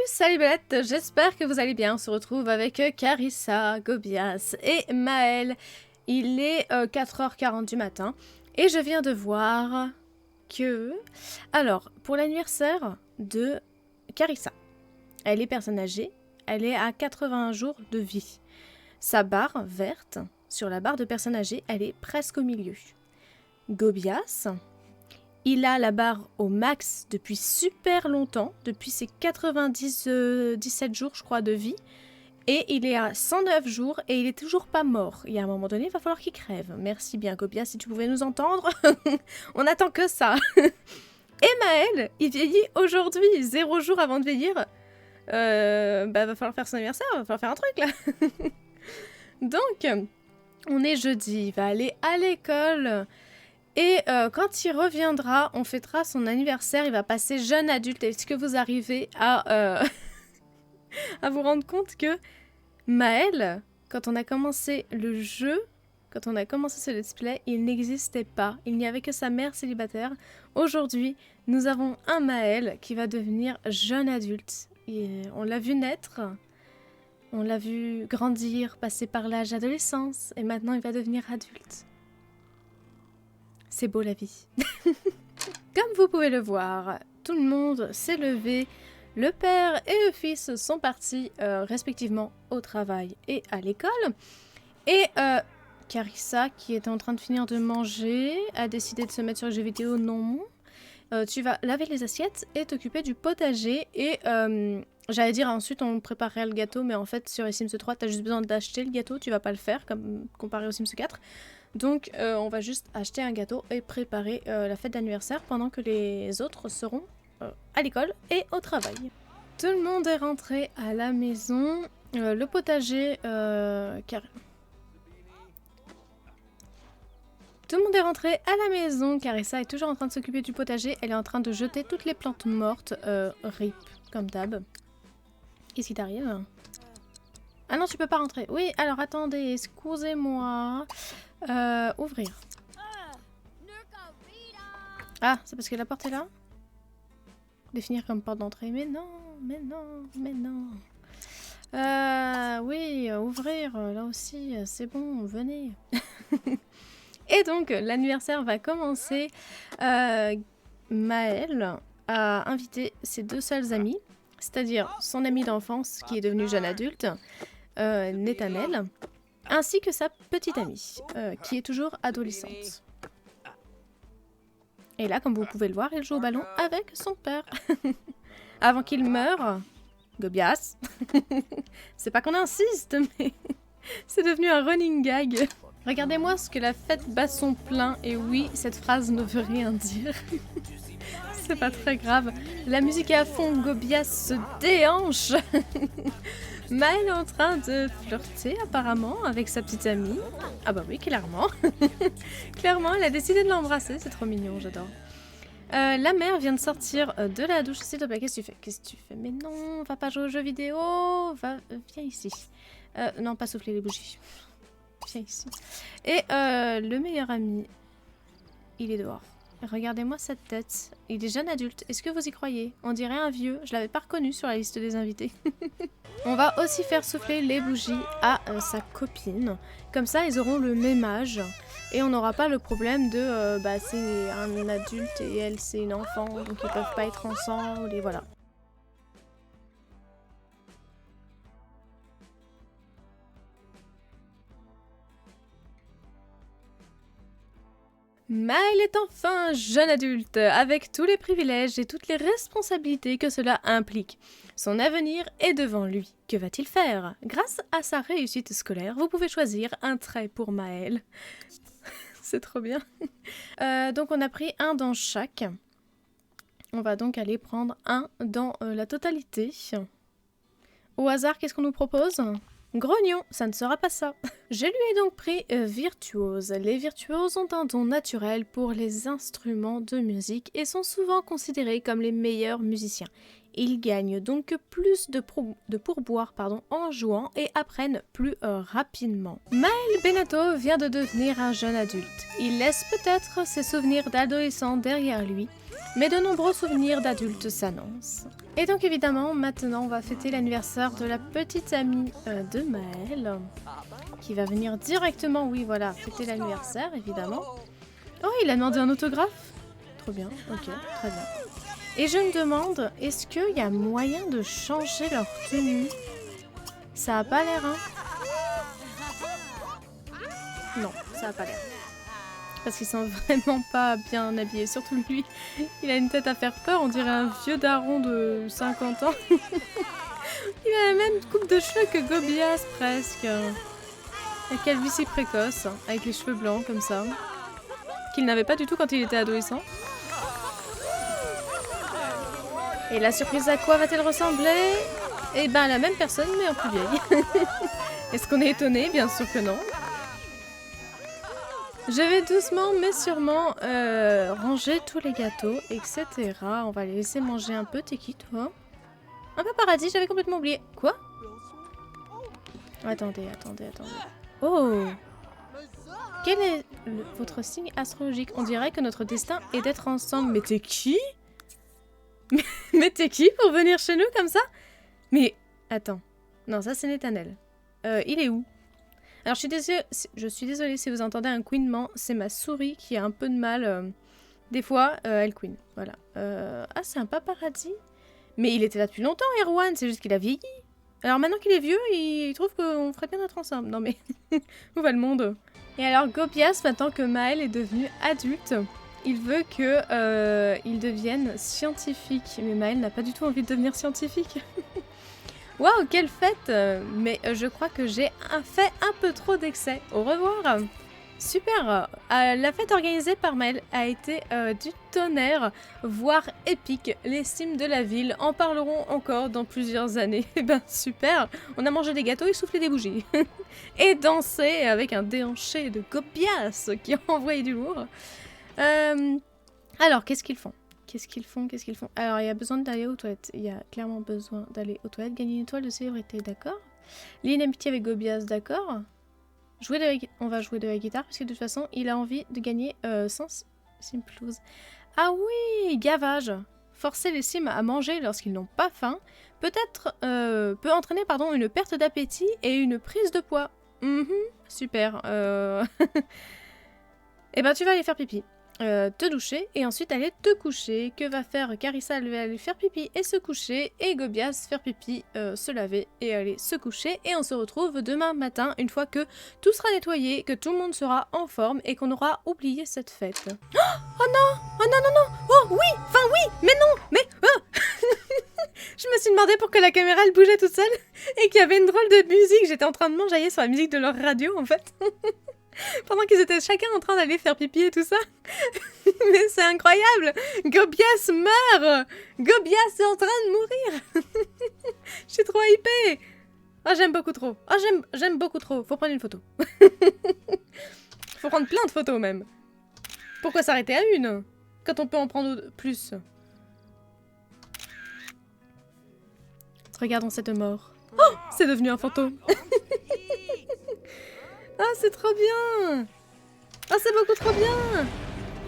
Salut Belette, j'espère que vous allez bien. On se retrouve avec Carissa, Gobias et Maël. Il est 4h40 du matin et je viens de voir que... Alors, pour l'anniversaire de Carissa, elle est personne âgée, elle est à 81 jours de vie. Sa barre verte, sur la barre de personne âgée, elle est presque au milieu. Gobias... Il a la barre au max depuis super longtemps, depuis ses 17 jours, je crois, de vie. Et il est à 109 jours et il est toujours pas mort. Il y a un moment donné, il va falloir qu'il crève. Merci bien, Gobias, si tu pouvais nous entendre. On attend que ça. Et Maël, il vieillit aujourd'hui, 0 jour avant de vieillir. Va falloir faire son anniversaire, va falloir faire un truc, là. Donc, on est jeudi, il va aller à l'école... Et quand il reviendra, on fêtera son anniversaire, il va passer jeune adulte. Est-ce que vous arrivez à, à vous rendre compte que Maël, quand on a commencé le jeu, quand on a commencé ce let's play, il n'existait pas. Il n'y avait que sa mère célibataire. Aujourd'hui, nous avons un Maël qui va devenir jeune adulte. Et on l'a vu naître, on l'a vu grandir, passer par l'âge d'adolescence, et maintenant il va devenir adulte. C'est beau la vie. Comme vous pouvez le voir, tout le monde s'est levé. Le père et le fils sont partis respectivement au travail et à l'école. Et Carissa, qui était en train de finir de manger, a décidé de se mettre sur les jeux vidéo. Non. Tu vas laver les assiettes et t'occuper du potager. Et j'allais dire ensuite on préparerait le gâteau, mais en fait sur les Sims 3, t'as juste besoin d'acheter le gâteau. Tu vas pas le faire comme comparé aux Sims 4. Donc on va juste acheter un gâteau et préparer la fête d'anniversaire pendant que les autres seront à l'école et au travail. Tout le monde est rentré à la maison. Le potager... Tout le monde est rentré à la maison. Carissa est toujours en train de s'occuper du potager. Elle est en train de jeter toutes les plantes mortes. RIP, comme d'hab. Qu'est-ce qui t'arrive ? Ah non, tu peux pas rentrer. Oui, alors attendez, excusez-moi. Ouvrir. Ah, c'est parce que la porte est là? Définir comme porte d'entrée. Mais non, mais non, mais non. Oui, ouvrir, là aussi, c'est bon, venez. Et donc, l'anniversaire va commencer. Maël a invité ses 2 seuls amis, c'est-à-dire son ami d'enfance qui est devenu jeune adulte, Nathanaël, ainsi que sa petite amie, qui est toujours adolescente. Et là, comme vous pouvez le voir, il joue au ballon avec son père. Avant qu'il meure, Gobias. C'est pas qu'on insiste, mais c'est devenu un running gag. Regardez-moi ce que la fête bat son plein, et oui, cette phrase ne veut rien dire. C'est pas très grave. La musique est à fond, Gobias se déhanche. Maël est en train de flirter apparemment avec sa petite amie. Ah bah oui, clairement. Clairement, elle a décidé de l'embrasser, c'est trop mignon, j'adore. La mère vient de sortir de la douche. S'il te plaît, qu'est-ce que tu fais? Qu'est-ce que tu fais? Mais non, va pas jouer aux jeux vidéo. Viens ici. Non, pas souffler les bougies. Viens ici. Et le meilleur ami, il est dehors. Regardez-moi cette tête. Il est jeune adulte. Est-ce que vous y croyez? On dirait un vieux. Je l'avais pas reconnu sur la liste des invités. On va aussi faire souffler les bougies à sa copine. Comme ça, ils auront le même âge. Et on n'aura pas le problème de... c'est un adulte et elle, c'est une enfant. Donc ils peuvent pas être ensemble et voilà. Maël est enfin jeune adulte, avec tous les privilèges et toutes les responsabilités que cela implique. Son avenir est devant lui. Que va-t-il faire? Grâce à sa réussite scolaire, vous pouvez choisir un trait pour Maël. C'est trop bien. Donc on a pris un dans chaque. On va donc aller prendre un dans la totalité. Au hasard, qu'est-ce qu'on nous propose? Grognon, ça ne sera pas ça. Je lui ai donc pris virtuose. Les virtuoses ont un don naturel pour les instruments de musique et sont souvent considérés comme les meilleurs musiciens. Ils gagnent donc plus de pourboire en jouant et apprennent plus rapidement. Maël Benato vient de devenir un jeune adulte. Il laisse peut-être ses souvenirs d'adolescent derrière lui, mais de nombreux souvenirs d'adultes s'annoncent. Et donc évidemment, maintenant on va fêter l'anniversaire de la petite amie de Maël, qui va venir directement, oui voilà, fêter l'anniversaire évidemment. Oh, il a demandé un autographe? Trop bien, ok, très bien. Et je me demande, est-ce qu'il y a moyen de changer leur tenue? Ça a pas l'air, hein? Non, ça a pas l'air. Parce qu'ils sont vraiment pas bien habillés. Surtout lui, il a une tête à faire peur. On dirait un vieux daron de 50 ans. Il a la même coupe de cheveux que Gobias, presque. La calvitie précoce, avec les cheveux blancs, comme ça. Qu'il n'avait pas du tout quand il était adolescent. Et la surprise à quoi va-t-elle ressembler? Eh ben, à la même personne, mais en plus vieille. Est-ce qu'on est étonné? Bien sûr que non. Je vais doucement, mais sûrement, ranger tous les gâteaux, etc. On va les laisser manger un peu. T'es qui, toi? Un peu paradis, j'avais complètement oublié. Quoi? Attendez. Oh! Quel est votre signe astrologique? On dirait que notre destin est d'être ensemble. Mais t'es qui? Mais t'es qui pour venir chez nous comme ça? Mais attends. Non, ça c'est Nathanaël. Il est où? Alors je suis désolée si vous entendez un couinement. C'est ma souris qui a un peu de mal. Des fois, elle couine. Voilà. Ah, c'est un paparazzi? Mais il était là depuis longtemps, Erwan. C'est juste qu'il a vieilli. Alors maintenant qu'il est vieux, il trouve qu'on ferait bien d'être ensemble. Non mais, où va le monde? Et alors Gobias, maintenant que Maël est devenu adulte, il veut qu'il devienne scientifique. Mais Maël n'a pas du tout envie de devenir scientifique. Waouh, quelle fête! Mais je crois que j'ai fait un peu trop d'excès. Au revoir! Super! La fête organisée par Maël a été du tonnerre, voire épique. Les cimes de la ville en parleront encore dans plusieurs années. Eh ben super! On a mangé des gâteaux et soufflé des bougies. Et dansé avec un déhanché de Gobias qui a envoyé du lourd. Alors, qu'est-ce qu'ils font? Qu'est-ce qu'ils font? Alors, il y a besoin d'aller aux toilettes. Il y a clairement besoin d'aller aux toilettes. Gagner une étoile de célébrité, d'accord? Lier une amitié avec Gobias, d'accord? On va jouer de la guitare, parce que de toute façon, il a envie de gagner sans Simplouse. Ah oui, gavage. Forcer les sims à manger lorsqu'ils n'ont pas faim peut entraîner une perte d'appétit et une prise de poids. Super. Eh ben, tu vas aller faire pipi. Te doucher et ensuite aller te coucher. Que va faire Carissa? Elle va aller faire pipi et se coucher, et Gobias faire pipi, se laver et aller se coucher, et on se retrouve demain matin une fois que tout sera nettoyé, que tout le monde sera en forme et qu'on aura oublié cette fête. Oh non! Oh non! Oh oui! Enfin oui! Mais non! Mais... Je me suis demandé pourquoi la caméra elle bougeait toute seule et qu'il y avait une drôle de musique. J'étais en train de m'enjailler sur la musique de leur radio en fait. Pendant qu'ils étaient chacun en train d'aller faire pipi et tout ça. Mais c'est incroyable! Gobias meurt! Gobias est en train de mourir! Je suis trop hypée! Oh, j'aime beaucoup trop. Oh, j'aime beaucoup trop. Faut prendre une photo. Faut prendre plein de photos même. Pourquoi s'arrêter à une? Quand on peut en prendre plus. Regardons cette mort. Oh! C'est devenu un fantôme. Ah, c'est trop bien! Ah, c'est beaucoup trop bien!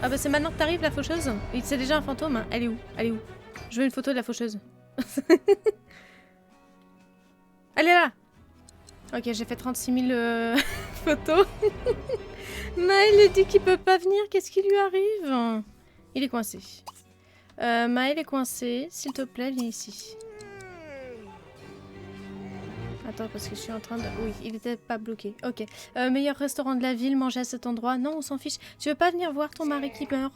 Ah bah c'est maintenant que t'arrives, la faucheuse. C'est déjà un fantôme, hein. Elle est où? Elle est où? Je veux une photo de la faucheuse. Elle est là! Ok, j'ai fait 36 000 photos. Maël dit qu'il peut pas venir. Qu'est-ce qui lui arrive? Il est coincé. Maël est coincé. S'il te plaît, viens ici. Attends, parce que je suis en train de... Oui, il était pas bloqué. Ok. Meilleur restaurant de la ville, manger à cet endroit. Non, on s'en fiche. Tu veux pas venir voir ton mari qui meurt?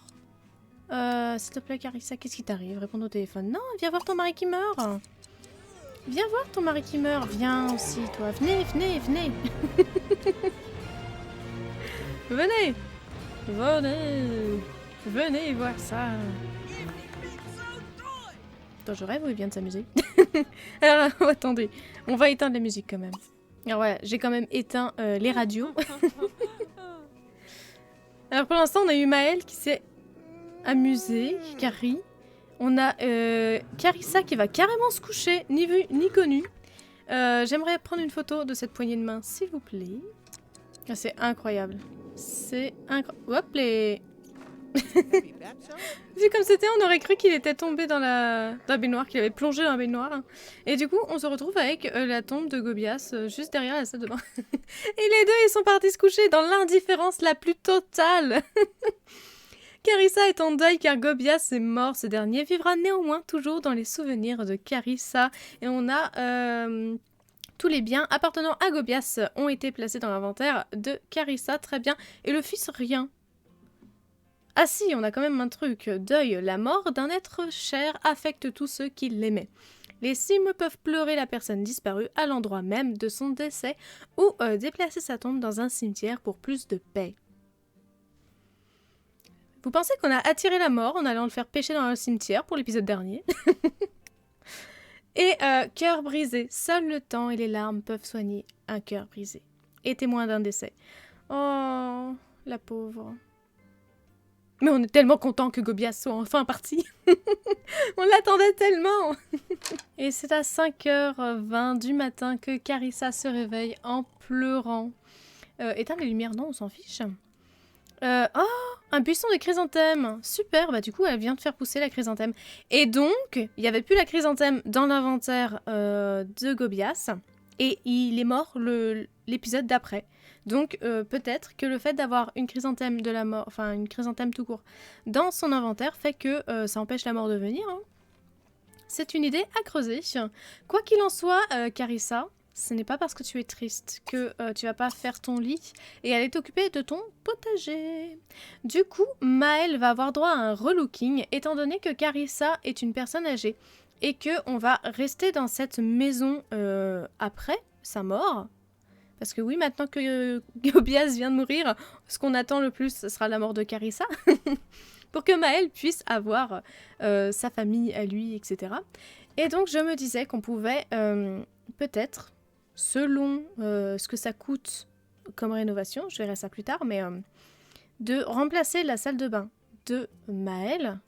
S'il te plaît, Carissa, qu'est-ce qui t'arrive? Réponds au téléphone. Non, viens voir ton mari qui meurt. Viens voir ton mari qui meurt. Viens aussi, toi. Venez. Venez voir ça. Attends, je rêve ou il vient de s'amuser? Alors, attendez. On va éteindre la musique quand même. Alors voilà, j'ai quand même éteint les radios. Alors pour l'instant, on a eu Maël qui s'est amusé, qui a ri. On a Carissa qui va carrément se coucher, ni vu ni connu. J'aimerais prendre une photo de cette poignée de main, s'il vous plaît. Ah, c'est incroyable. C'est incroyable. Hop, les... Vu comme c'était, on aurait cru qu'il était tombé dans la baignoire, qu'il avait plongé dans la baignoire. Et du coup, on se retrouve avec la tombe de Gobias juste derrière la salle de bain. Et les deux, ils sont partis se coucher dans l'indifférence la plus totale. Carissa est en deuil car Gobias est mort. Ce dernier vivra néanmoins toujours dans les souvenirs de Carissa. Et on a... tous les biens appartenant à Gobias ont été placés dans l'inventaire de Carissa. Très bien. Et le fils, rien. Ah si, on a quand même un truc. Deuil, la mort d'un être cher affecte tous ceux qui l'aimaient. Les cimes peuvent pleurer la personne disparue à l'endroit même de son décès ou déplacer sa tombe dans un cimetière pour plus de paix. Vous pensez qu'on a attiré la mort en allant le faire pêcher dans un cimetière pour l'épisode dernier? Et cœur brisé. Seul le temps et les larmes peuvent soigner un cœur brisé. Et témoin d'un décès. Oh, la pauvre. Mais on est tellement content que Gobias soit enfin parti. On l'attendait tellement. Et c'est à 5h20 du matin que Carissa se réveille en pleurant. Éteindre les lumières, non, on s'en fiche. Oh, un buisson de chrysanthème. Super, bah du coup, elle vient de faire pousser la chrysanthème. Et donc, il n'y avait plus la chrysanthème dans l'inventaire de Gobias. Et il est mort l'épisode d'après. Donc peut-être que le fait d'avoir une chrysanthème de la mort, enfin une chrysanthème tout court, dans son inventaire fait que ça empêche la mort de venir. Hein. C'est une idée à creuser. Quoi qu'il en soit, Carissa, ce n'est pas parce que tu es triste que tu vas pas faire ton lit et aller t'occuper de ton potager. Du coup, Maëlle va avoir droit à un relooking étant donné que Carissa est une personne âgée et que on va rester dans cette maison après sa mort. Parce que oui, maintenant que Gobias vient de mourir, ce qu'on attend le plus, ce sera la mort de Carissa. Pour que Maëlle puisse avoir sa famille à lui, etc. Et donc, je me disais qu'on pouvait peut-être, selon ce que ça coûte comme rénovation, je verrai ça plus tard, mais de remplacer la salle de bain de Maëlle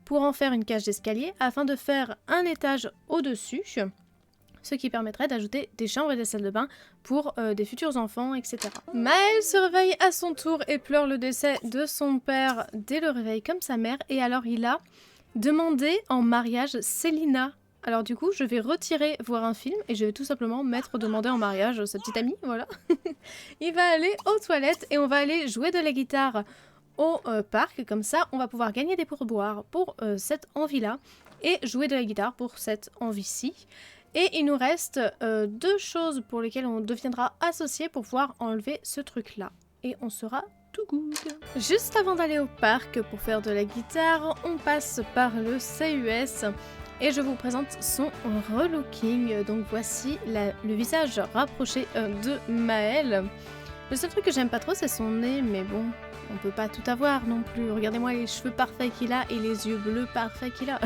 pour en faire une cage d'escalier afin de faire un étage au-dessus, ce qui permettrait d'ajouter des chambres et des salles de bain pour des futurs enfants, etc. Maëlle se réveille à son tour et pleure le décès de son père dès le réveil comme sa mère, et alors il a demandé en mariage Célina. Alors du coup, je vais retirer voir un film et je vais tout simplement mettre demander en mariage sa petite amie, voilà. Il va aller aux toilettes et on va aller jouer de la guitare au parc, comme ça on va pouvoir gagner des pourboires pour cette envie-là et jouer de la guitare pour cette envie-ci. Et il nous reste deux choses pour lesquelles on deviendra associé pour pouvoir enlever ce truc-là. Et on sera tout good. Juste avant d'aller au parc pour faire de la guitare, on passe par le CUS et je vous présente son relooking. Donc voici le visage rapproché de Maëlle. Le seul truc que j'aime pas trop, c'est son nez, mais bon, on peut pas tout avoir non plus. Regardez-moi les cheveux parfaits qu'il a et les yeux bleus parfaits qu'il a.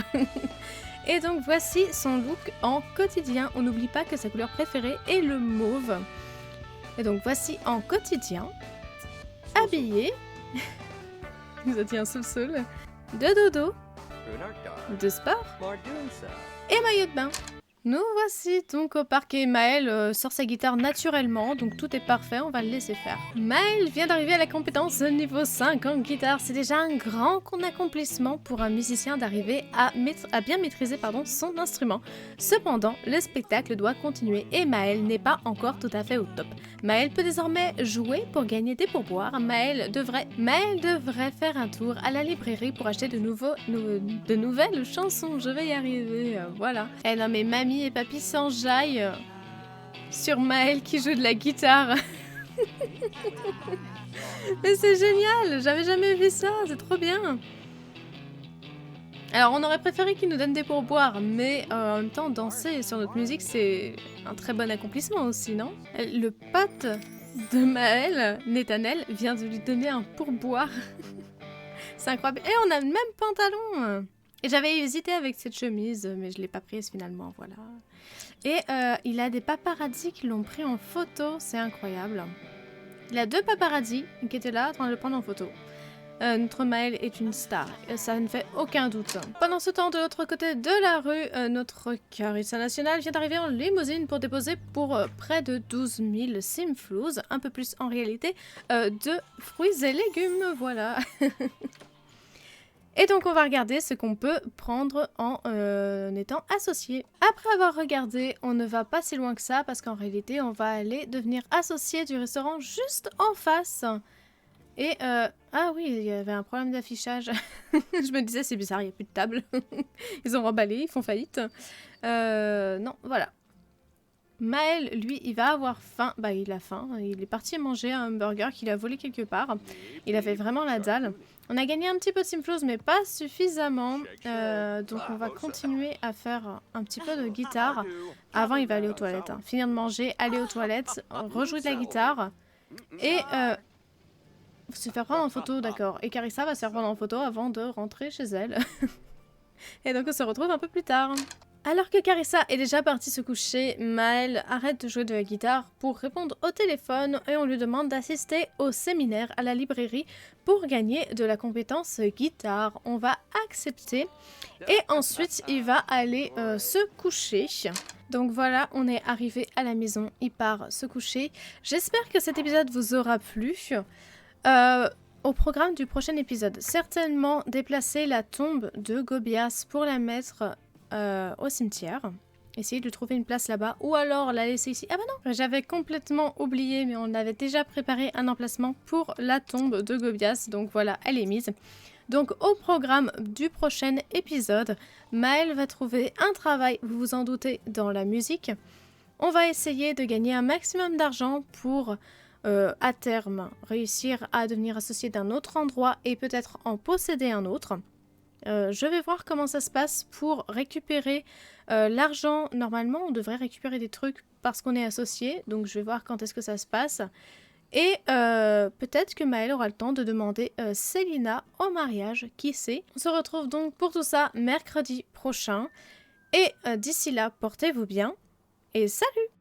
Et donc voici son look en quotidien. On n'oublie pas que sa couleur préférée est le mauve. Et donc voici en quotidien, habillé, nous a dit un sol de dodo, de sport et maillot de bain. Nous voici donc au parc et Maëlle sort sa guitare naturellement, donc tout est parfait, on va le laisser faire. Maëlle vient d'arriver à la compétence niveau 5 en guitare, c'est déjà un grand accomplissement pour un musicien d'arriver à bien maîtriser son instrument. Cependant, le spectacle doit continuer et Maëlle n'est pas encore tout à fait au top. Maëlle peut désormais jouer pour gagner des pourboires. Maëlle devrait faire un tour à la librairie pour acheter de nouvelles chansons. Je vais y arriver, voilà. Eh non mais mamie et papy s'enjaillent sur Maëlle qui joue de la guitare. Mais c'est génial, j'avais jamais vu ça, c'est trop bien. Alors on aurait préféré qu'ils nous donnent des pourboires, mais en même temps danser sur notre musique c'est un très bon accomplissement aussi, non? Le pote de Maëlle, Nethanel, vient de lui donner un pourboire. C'est incroyable. Et on a le même pantalon. Et j'avais hésité avec cette chemise, mais je l'ai pas prise finalement, voilà. Et il a des paparazzis qui l'ont pris en photo, c'est incroyable. Il a deux paparazzis qui étaient là en train de le prendre en photo. notre Maëlle est une star, ça ne fait aucun doute. Pendant ce temps, de l'autre côté de la rue, notre Carissa Nationale vient d'arriver en limousine pour déposer pour près de 12 000 simflouz, un peu plus en réalité, de fruits et légumes, voilà. Et donc on va regarder ce qu'on peut prendre en étant associé. Après avoir regardé, on ne va pas si loin que ça parce qu'en réalité on va aller devenir associé du restaurant juste en face. Et ah oui, il y avait un problème d'affichage. Je me disais c'est bizarre, il n'y a plus de table. Ils ont remballé, ils font faillite. Non, voilà. Maëlle, lui, il va avoir faim. Bah, il a faim. Il est parti manger un hamburger qu'il a volé quelque part. Il avait vraiment la dalle. On a gagné un petit peu de simflouz, mais pas suffisamment. Donc, on va continuer à faire un petit peu de guitare. Avant, il va aller aux toilettes. Hein. Finir de manger, aller aux toilettes, rejouer de la guitare. Et se faire prendre en photo, d'accord. Et Carissa va se faire prendre en photo avant de rentrer chez elle. Et donc, on se retrouve un peu plus tard. Alors que Carissa est déjà partie se coucher, Maëlle arrête de jouer de la guitare pour répondre au téléphone et on lui demande d'assister au séminaire à la librairie pour gagner de la compétence guitare. On va accepter et ensuite il va aller se coucher. Donc voilà, on est arrivé à la maison, il part se coucher. J'espère que cet épisode vous aura plu. Au programme du prochain épisode, certainement déplacer la tombe de Gobias pour la mettre au cimetière. Essayer de trouver une place là-bas ou alors la laisser ici. Ah bah non, j'avais complètement oublié, mais on avait déjà préparé un emplacement pour la tombe de Gobias. Donc voilà, elle est mise. Donc au programme du prochain épisode, Maëlle va trouver un travail, vous vous en doutez, dans la musique. On va essayer de gagner un maximum d'argent pour à terme réussir à devenir associé d'un autre endroit et peut-être en posséder un autre. Je vais voir comment ça se passe pour récupérer l'argent. Normalement, on devrait récupérer des trucs parce qu'on est associé. Donc, je vais voir quand est-ce que ça se passe. Et peut-être que Maëlle aura le temps de demander Célina au mariage. Qui sait? On se retrouve donc pour tout ça mercredi prochain. Et d'ici là, portez-vous bien. Et salut!